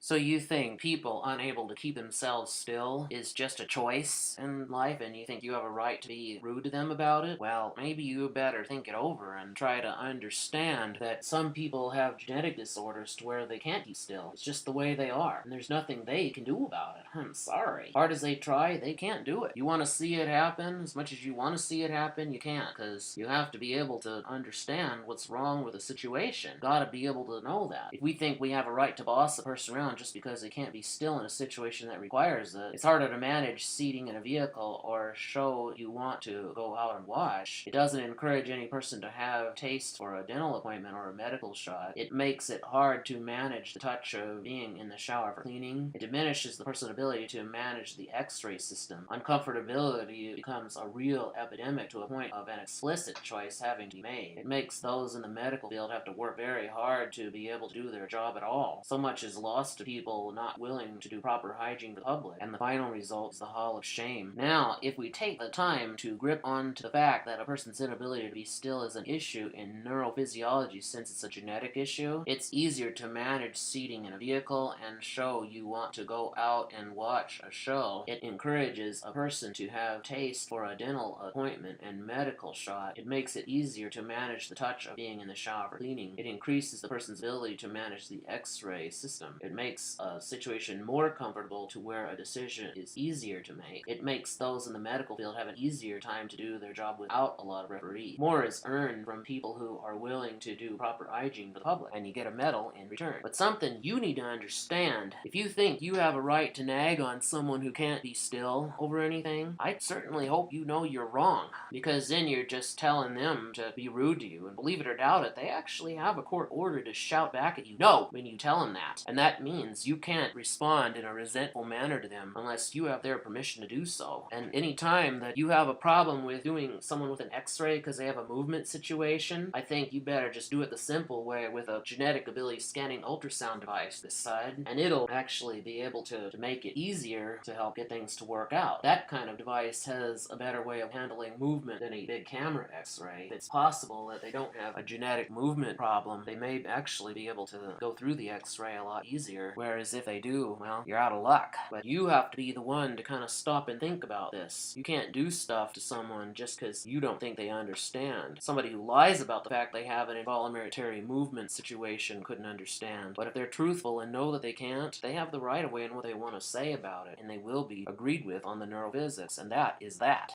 So you think people unable to keep themselves still is just a choice in life, and you think you have a right to be rude to them about it? Well, maybe you better think it over and try to understand that some people have genetic disorders to where they can't keep still. It's just the way they are, and there's nothing they can do about it. I'm sorry. Hard as they try, they can't do it. You want to see it happen as much as you want to see it happen, you can't, because you have to be able to understand what's wrong with a situation. Gotta be able to know that. If we think we have a right to boss a person around just because they can't be still in a situation that requires it, it's harder to manage seating in a vehicle or show you want to go out and watch. It doesn't encourage any person to have taste for a dental appointment or a medical shot. It makes it hard to manage the touch of being in the shower for cleaning. It diminishes the person's ability to manage the x-ray system. Uncomfortability becomes a real epidemic to a point of an explicit choice having to be made. It makes those in the medical field have to work very hard to be able to do their job at all. So much is lost to people not willing to do proper hygiene for the public, and the final result is the hall of shame. Now, if we take the time to grip onto the fact that a person's inability to be still is an issue in neurophysiology since it's a genetic issue, it's easier to manage seating in a vehicle and show you want to go out and watch a show. It encourages a person to have taste for a dental appointment and medical shot. It makes it easier to manage the touch of being in the shower for cleaning. It increases the person's ability to manage the x-ray system. It makes a situation more comfortable to where a decision is easier to make. It makes those in the medical field have an easier time to do their job without a lot of referee. More is earned from people who are willing to do proper hygiene for the public, and you get a medal in return. But something you need to understand, if you think you have a right to nag on someone who can't be still over anything, I certainly hope you know you're wrong, because then you're just telling them to be rude to you, and believe it or doubt it, they actually have a court order to shout back at you no when you tell them that. And that means you can't respond in a resentful manner to them unless you have their permission to do so. And any time that you have a problem with doing someone with an x-ray because they have a movement situation, I think you better just do it the simple way with a genetic ability scanning ultrasound device this side, and it'll actually be able to make it easier to help get things to work out. That kind of device has a better way of handling movement than a big camera x-ray. It's possible that they don't have a genetic movement problem. They may actually be able to go through the x-ray a lot easier, whereas if they do, well, you're out of luck. But you have to be the one to kind of stop and think about this. You can't do stuff to someone just because you don't think they understand. Somebody who lies about the fact they have an involuntary movement situation couldn't understand. But if they're truthful and know that they can't, they have the right of way in what they want to say about it, and they will be agreed with on the neurophysics, and that is that.